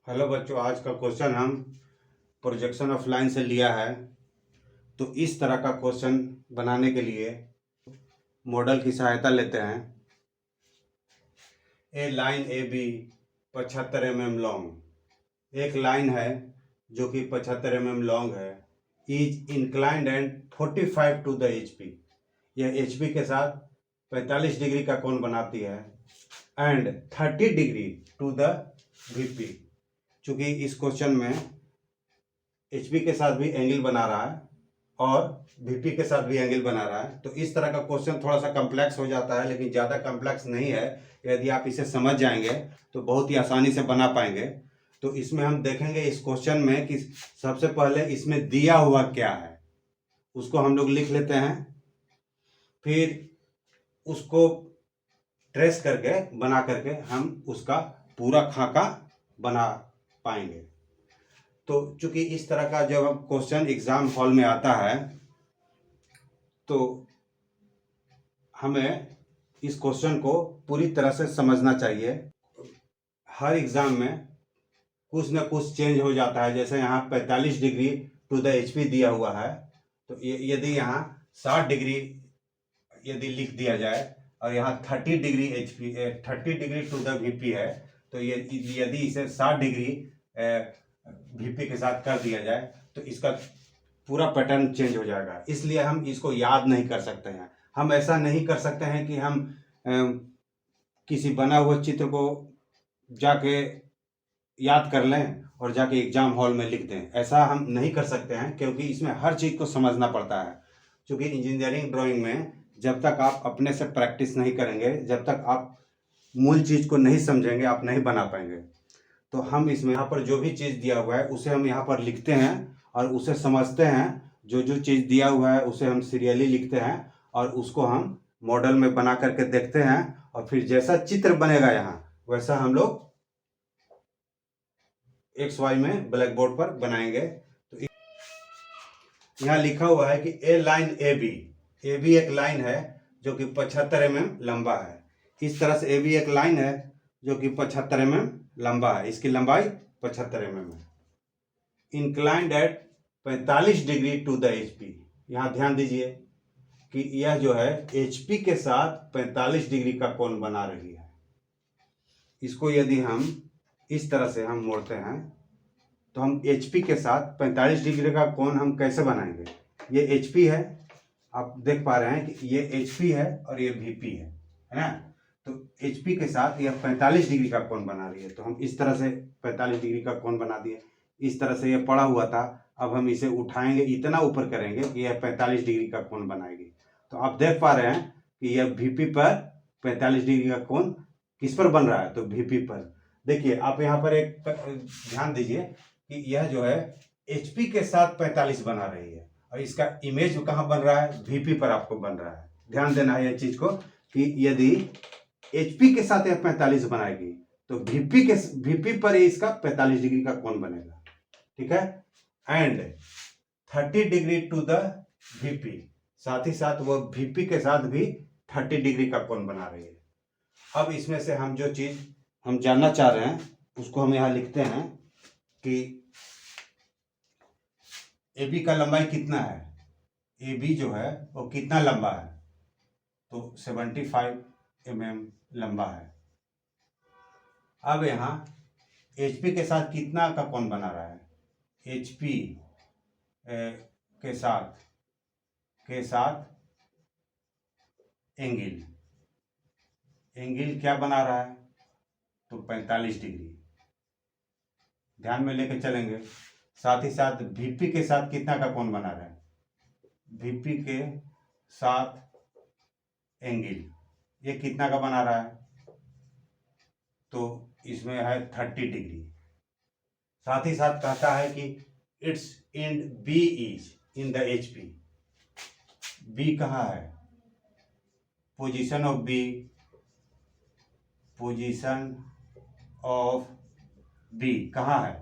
Hello बच्चों, आज का क्वेश्चन हम प्रोजेक्शन ऑफ लाइन से लिया है। तो इस तरह का क्वेश्चन बनाने के लिए मॉडल की सहायता लेते हैं। A line A B 75 mm long, एक लाइन है जो कि 75 mm लॉन्ग है, is inclined and 45 to the H P. यह एच पी के साथ 45 डिग्री का कोण बनाती है and 30 degree to the V P. चूँकि इस क्वेश्चन में एचपी के साथ भी एंगल बना रहा है और वीपी के साथ भी एंगल बना रहा है, तो इस तरह का क्वेश्चन थोड़ा सा कम्प्लेक्स हो जाता है, लेकिन ज़्यादा कम्प्लेक्स नहीं है। यदि आप इसे समझ जाएंगे तो बहुत ही आसानी से बना पाएंगे। तो इसमें हम देखेंगे इस क्वेश्चन में कि सबसे पहले इसमें दिया हुआ क्या है उसको हम लोग लिख लेते हैं, फिर उसको ट्रेस करके बना करके हम उसका पूरा खाका बना पाएंगे। तो चूंकि इस तरह का जब हम क्वेश्चन एग्जाम हॉल में आता है तो हमें इस क्वेश्चन को पूरी तरह से समझना चाहिए। हर एग्जाम में कुछ न कुछ चेंज हो जाता है। जैसे यहाँ 45 डिग्री टू द एचपी दिया हुआ है, तो यदि यहाँ 60 डिग्री यदि लिख दिया जाए और यहाँ 30 degree HP 30 degree to the VP है, तो ये यदि इसे 60 डिग्री वीपी के साथ कर दिया जाए तो इसका पूरा पैटर्न चेंज हो जाएगा। इसलिए हम इसको याद नहीं कर सकते हैं। हम ऐसा नहीं कर सकते हैं कि हम किसी बना हुआ चित्र को जाके याद कर लें और जाके एग्जाम हॉल में लिख दें। ऐसा हम नहीं कर सकते हैं, क्योंकि इसमें हर चीज़ को समझना पड़ता है। क्योंकि इंजीनियरिंग ड्राइंग में जब तक आप अपने से प्रैक्टिस नहीं करेंगे, जब तक आप मूल चीज़ को नहीं समझेंगे, आप नहीं बना पाएंगे। तो हम इसमें यहाँ पर जो भी चीज़ दिया हुआ है उसे हम यहाँ पर लिखते हैं और उसे समझते हैं। जो जो चीज़ दिया हुआ है उसे हम सीरियली लिखते हैं और उसको हम मॉडल में बना करके देखते हैं, और फिर जैसा चित्र बनेगा यहाँ वैसा हम लोग एक्स वाई में ब्लैक बोर्ड पर बनाएंगे। तो यहाँ लिखा हुआ है कि ए लाइन ए बी एक लाइन है जो कि 75 mm लंबा है। इस तरह से ए बी एक लाइन है जो कि 75 mm लंबा है। इसकी लंबाई 75 mm है। Inclined at 45 degree to the H P. यहाँ ध्यान दीजिए कि यह जो है एच पी के साथ 45 डिग्री का कोण बना रही है। इसको यदि हम इस तरह से हम मोड़ते हैं तो हम HP के साथ 45 डिग्री का कोण हम कैसे बनाएंगे। ये HP है, आप देख पा रहे हैं कि ये HP है और ये VP है ना। तो HP के साथ यह 45 डिग्री का कोण बना रही है, तो हम इस तरह से 45 डिग्री का कोण बना दिए। इस तरह से ये पड़ा हुआ था, अब हम इसे उठाएंगे, इतना ऊपर करेंगे कि यह 45 डिग्री का कोण बनाएगी। तो आप देख पा रहे हैं कि यह VP पर 45 डिग्री का कोण किस पर बन रहा है, तो VP पर। देखिए आप यहाँ पर एक ध्यान दीजिए कि यह जो है HP के साथ 45 बना रही है और इसका इमेज कहाँ बन रहा है, VP पर आपको बन रहा है। ध्यान देना है यह चीज को कि यदि HP के साथ यह 45 बनाएगी तो VP पर इसका 45 डिग्री का कोण बनेगा। ठीक है, and 30 degree to the VP, साथ ही साथ वह VP के साथ भी 30 डिग्री का कोण बना रही है। अब इसमें से हम जो चीज हम जानना चाह रहे हैं उसको हम यहाँ लिखते हैं कि AB का लंबाई कितना है। AB जो है वो कितना लंबा है, तो 75 mm लंबा है। अब यहाँ HP के साथ कितना का कोण बना रहा है, HP के साथ एंगल क्या बना रहा है, तो 45 डिग्री। ध्यान में लेके चलेंगे। साथ ही साथ VP के साथ कितना का कोण बना रहा है, VP के साथ एंगल ये कितना का बना रहा है, तो इसमें है 30 डिग्री। साथ ही साथ कहता है कि it's and B is in the HP। B कहाँ है, पोजीशन ऑफ B कहाँ है,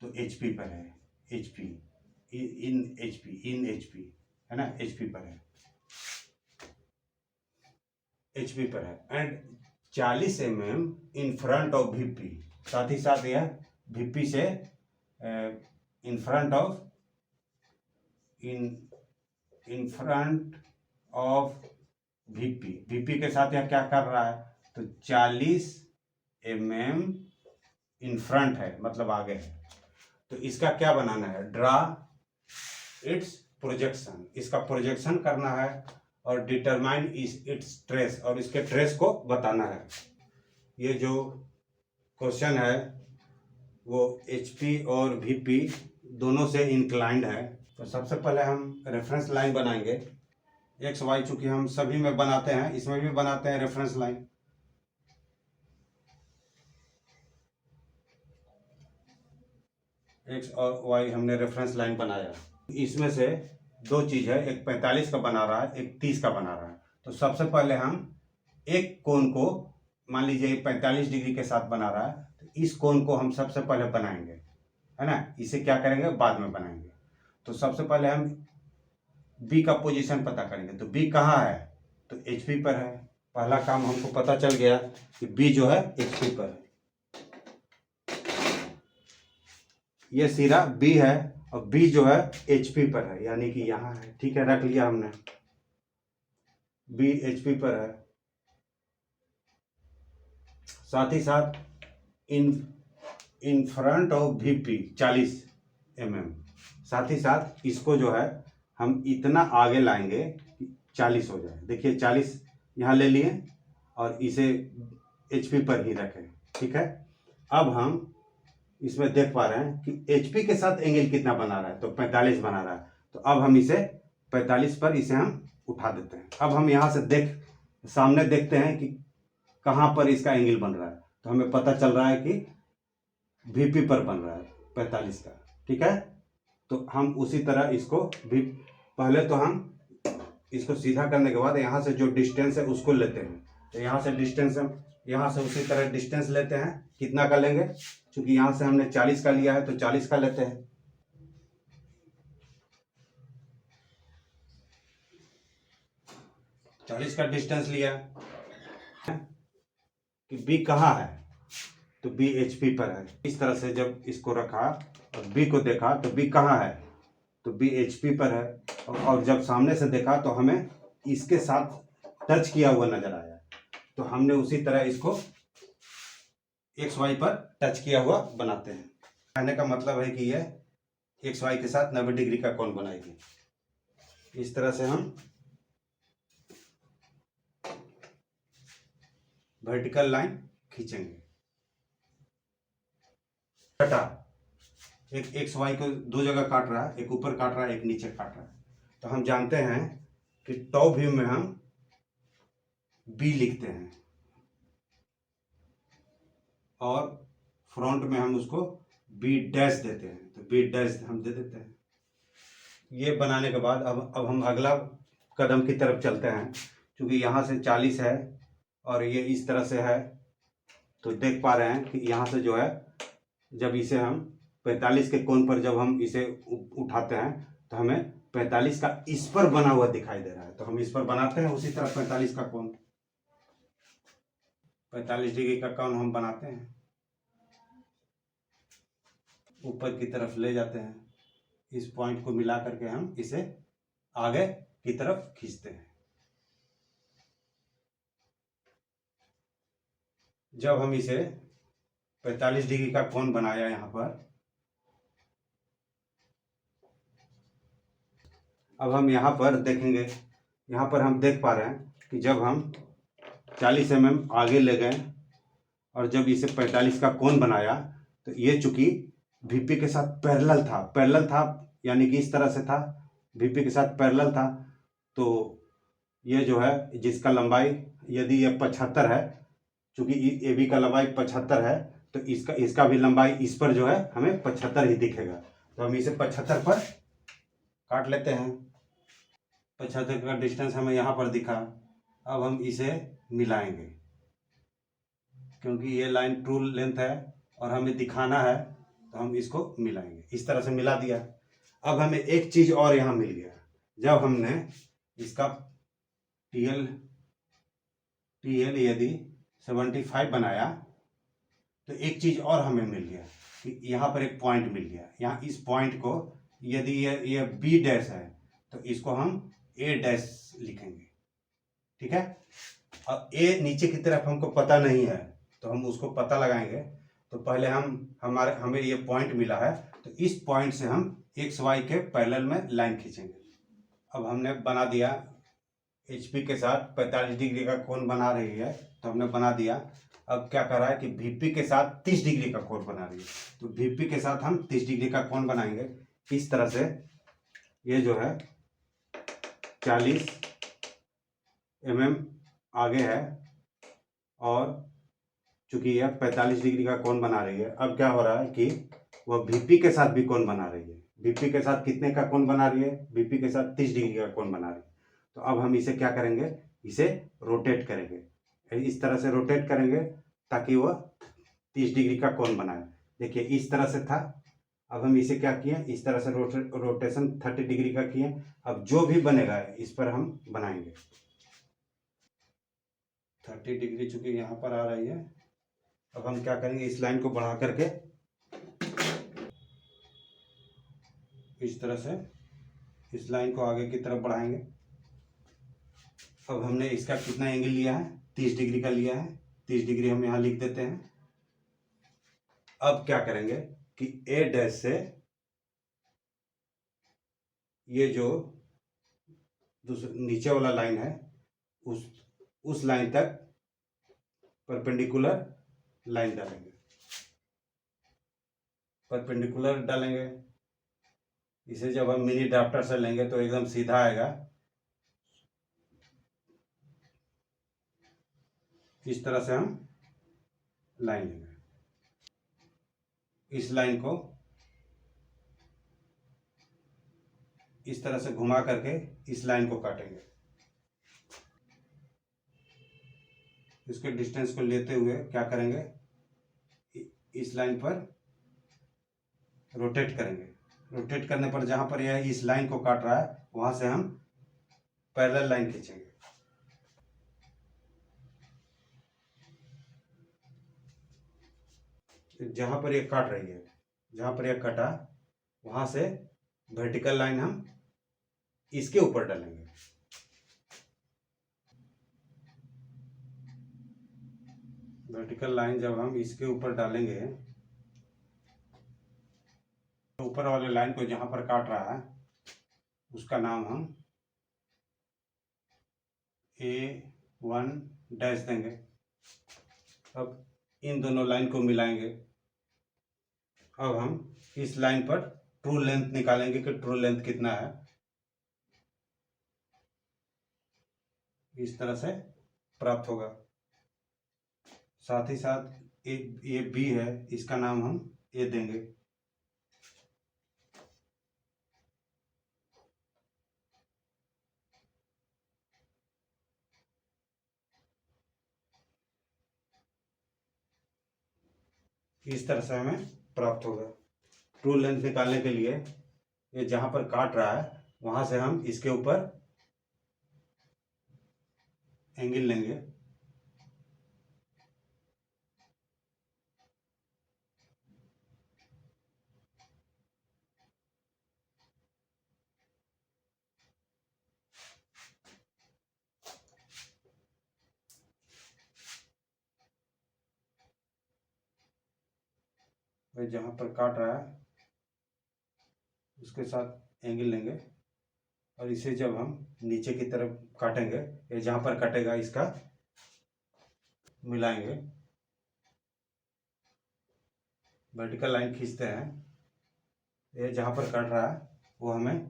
तो HP पर है। इन HP है ना, HP पर है, HP पर है। And 40 mm in front of VP। साथ ही साथ यह VP से इन फ्रंट ऑफ VP के साथ यह क्या कर रहा है, तो 40 mm इन फ्रंट है, मतलब आगे है। तो इसका क्या बनाना है, ड्रा इट्स प्रोजेक्शन, इसका प्रोजेक्शन करना है और डिटरमाइन इट्स ट्रेस, और इसके ट्रेस को बताना है। ये जो क्वेश्चन है वो HP और VP दोनों से इंक्लाइंड है। तो सबसे पहले हम रेफरेंस लाइन बनाएंगे। XY चूंकि हम सभी में बनाते हैं, इसमें भी बनाते हैं रेफरेंस लाइन। X और Y हमने रेफरेंस लाइन बनाया। इसमें से दो चीज है, एक 45 का बना रहा है, एक 30 का बना रहा है। तो सबसे पहले हम एक कोण को, मान लीजिए 45 डिग्री के साथ बना रहा है, तो इस कोण को हम सबसे पहले बनाएंगे, है ना। इसे क्या करेंगे, बाद में बनाएंगे। तो सबसे पहले हम B का पोजीशन पता करेंगे। तो B कहाँ है, तो HP पर है। पहला काम हमको पता चल गया कि B जो है HP पर है। ये सिरा B है और B जो है HP पर है, यानी कि यहाँ है। ठीक है, रख लिया हमने, B HP पर है। साथ ही साथ in front of VP 40 mm, साथ ही साथ इसको जो है हम इतना आगे लाएंगे कि 40 हो जाए। देखिए 40 यहाँ ले लिए और इसे HP पर ही रखें। ठीक है, अब हम इसमें देख पा रहे हैं कि HP के साथ एंगल कितना बना रहा है, तो 45 बना रहा है। तो अब हम इसे 45 पर इसे हम उठा देते हैं। अब हम यहाँ से सामने देखते हैं कि कहाँ पर इसका एंगल बन रहा है। तो हमें पता चल रहा है कि VP पर बन रहा है 45 का। ठीक है, तो हम उसी तरह इसको भी, पहले तो हम इसको सीधा करने के बाद यहाँ से जो डिस्टेंस है उसको लेते हैं। तो यहाँ से डिस्टेंस हम यहाँ से उसी तरह डिस्टेंस लेते हैं। कितना का लेंगे, क्योंकि यहाँ से हमने 40 का लिया है तो 40 का लेते हैं। चालीस का डिस्टेंस लिया कि B कहाँ है, तो B HP पर है। इस तरह से जब इसको रखा और B को देखा तो B कहाँ है, तो B HP पर है। और जब सामने से देखा तो हमें इसके साथ टच किया हुआ नजर आया, तो हमने उसी तरह इसको XY पर टच किया हुआ बनाते हैं। कहने का मतलब है कि यह XY के साथ 90 डिग्री का कोण बनाएगी। इस तरह से हम वर्टिकल लाइन खींचेंगे। कटा, एक XY को दो जगह काट रहा है, एक ऊपर काट रहा है, एक नीचे काट रहा है। तो हम जानते हैं कि टॉप व्यू में हम B लिखते हैं और फ्रंट में हम उसको B डैश देते हैं, तो B डैश हम दे देते हैं। ये बनाने के बाद अब हम अगला कदम की तरफ चलते हैं। क्योंकि यहाँ से 40 है और ये इस तरह से है, तो देख पा रहे हैं कि यहाँ से जो है, जब इसे हम 45 के कोण पर जब हम इसे उठाते हैं तो हमें 45 का इस पर बना हुआ दिखाई दे रहा है। तो हम इस पर बनाते हैं उसी तरह 45 का कोण, 45 डिग्री का कोण हम बनाते हैं, ऊपर की तरफ ले जाते हैं। इस पॉइंट को मिला करके हम इसे आगे की तरफ खींचते हैं। जब हम इसे 45 डिग्री का कोण बनाया यहाँ पर, अब हम यहाँ पर देखेंगे, यहाँ पर हम देख पा रहे हैं कि जब हम 40 mm आगे ले गए और जब इसे 45 का कोण बनाया, तो ये चूंकि VP के साथ पैरेलल था, यानी कि इस तरह से था, VP के साथ पैरेलल था। तो ये जो है, जिसका लंबाई यदि ये 75 है, चूंकि AB का लंबाई 75 है, तो इसका भी लंबाई इस पर जो है हमें 75 ही दिखेगा। तो हम इसे 75 पर काट लेते हैं। 75 का डिस्टेंस हमें यहाँ पर दिखा। अब हम इसे मिलाएंगे, क्योंकि ये लाइन ट्रू लेंथ है और हमें दिखाना है, तो हम इसको मिलाएंगे। इस तरह से मिला दिया। अब हमें एक चीज और यहाँ मिल गया, जब हमने इसका TL यदि 75 बनाया, तो एक चीज और हमें मिल गया। कि यहाँ पर एक पॉइंट मिल गया। यहाँ इस पॉइंट को यदि ये बी डैश है तो इसको हम ए डैश लिखेंगे, ठीक है। अब ए नीचे की तरफ हमको पता नहीं है तो हम उसको पता लगाएंगे। तो पहले हमें ये पॉइंट मिला है तो इस पॉइंट से हम एक्स वाई के पैरेलल में लाइन खींचेंगे। अब हमने बना दिया, HP के साथ 45 डिग्री का कोण बना रही है तो हमने बना दिया। अब क्या कर रहा है कि VP के साथ 30 डिग्री का कोण बना रही है, तो VP के साथ हम 30 डिग्री का कोण बनाएंगे। इस तरह से ये जो है 40 mm आगे है और चूंकि यह 45 डिग्री का कोण बना रही है। अब क्या हो रहा है कि वह VP के साथ भी कोण बना रही है। VP के साथ कितने का कोण बना रही है? VP के साथ 30 डिग्री का कोण बना रही है। तो अब हम इसे क्या करेंगे, इसे रोटेट करेंगे, इस तरह से रोटेट करेंगे ताकि वह 30 डिग्री का कोण बनाए। देखिए इस तरह से था, अब हम इसे क्या किए, इस तरह से रोटेशन 30 डिग्री का किए। अब जो भी बनेगा इस पर हम बनाएंगे। 30 डिग्री चूंकि यहाँ पर आ रही है, अब हम क्या करेंगे, इस लाइन को बढ़ा करके इस तरह से इस लाइन को आगे की तरफ बढ़ाएंगे। अब हमने इसका कितना एंगल लिया है, 30 डिग्री का लिया है। 30 डिग्री हम यहाँ लिख देते हैं। अब क्या करेंगे कि ए डैश से ये जो नीचे वाला लाइन है उस लाइन तक परपेंडिकुलर लाइन डालेंगे। परपेंडिकुलर डालेंगे, इसे जब हम मिनी ड्राफ्टर से लेंगे तो एकदम सीधा आएगा। इस तरह से हम लाइन लेंगे, इस लाइन को इस तरह से घुमा करके इस लाइन को काटेंगे। इसके डिस्टेंस को लेते हुए क्या करेंगे, इस लाइन पर रोटेट करेंगे। रोटेट करने पर जहां पर यह इस लाइन को काट रहा है वहां से हम पैरेलल लाइन खींचेंगे। जहां पर यह काट रही है, जहां पर यह कटा वहां से वर्टिकल लाइन हम इसके ऊपर डालेंगे। वर्टिकल लाइन जब हम इसके ऊपर डालेंगे, तो ऊपर वाले लाइन को जहां पर काट रहा है उसका नाम हम A1 डैश देंगे। अब इन दोनों लाइन को मिलाएंगे। अब हम इस लाइन पर ट्रू लेंथ निकालेंगे कि ट्रू लेंथ कितना है। इस तरह से प्राप्त होगा। साथ ही साथ ये बी है, इसका नाम हम ए देंगे। इस तरह से हमें प्राप्त होगा। ट्रू लेंथ निकालने के लिए ये जहां पर काट रहा है वहां से हम इसके ऊपर एंगल लेंगे। जहां पर काट रहा है उसके साथ एंगल लेंगे और इसे जब हम नीचे की तरफ काटेंगे, ये जहां पर कटेगा इसका मिलाएंगे। वर्टिकल लाइन खींचते हैं, ये जहां पर काट रहा है वो हमें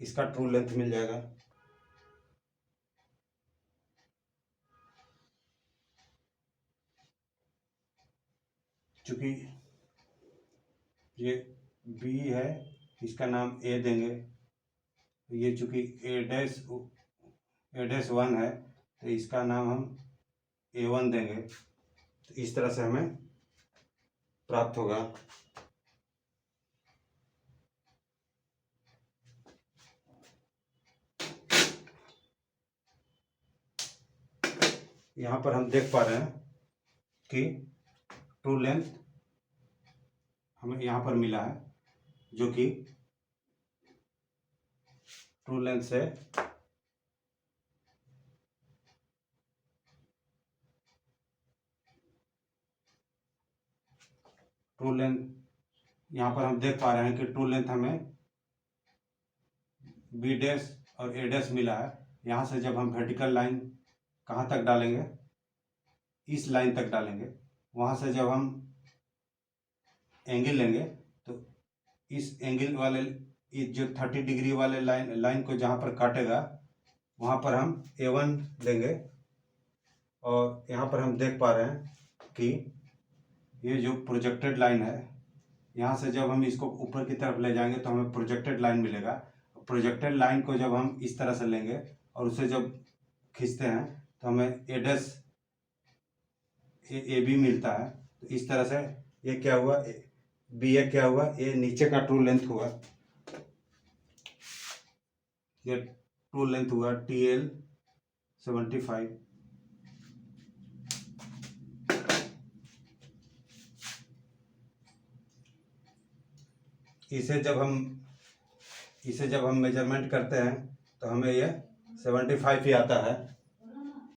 इसका ट्रू लेंथ मिल जाएगा। चूंकि ये बी है, इसका नाम ए देंगे। ये चूंकि ए डैश 1 है तो इसका नाम हम A1 देंगे। तो इस तरह से हमें प्राप्त होगा। यहाँ पर हम देख पा रहे हैं कि ट्रू लेंथ हमें यहाँ पर मिला है, जो कि ट्रू लेंथ से ट्रू लेंथ, यहाँ पर हम देख पा रहे हैं कि ट्रू लेंथ हमें बी डैश और ए डैश मिला है। यहाँ से जब हम वर्टिकल लाइन कहाँ तक डालेंगे, इस लाइन तक डालेंगे, वहाँ से जब हम एंगल लेंगे तो इस एंगल वाले, इस जो 30 डिग्री वाले लाइन को जहाँ पर काटेगा वहाँ पर हम A1 देंगे। और यहाँ पर हम देख पा रहे हैं कि ये जो प्रोजेक्टेड लाइन है, यहाँ से जब हम इसको ऊपर की तरफ ले जाएंगे तो हमें प्रोजेक्टेड लाइन मिलेगा। प्रोजेक्टेड लाइन को जब हम इस तरह से लेंगे और उसे जब खींचते हैं तो हमें ए डैश ए बी मिलता है। तो इस तरह से ये क्या हुआ, बी ए क्या हुआ, ये नीचे का ट्रू लेंथ हुआ, ये ट्रू लेंथ हुआ TL 75। इसे जब हम मेजरमेंट करते हैं तो हमें यह 75 ही आता है।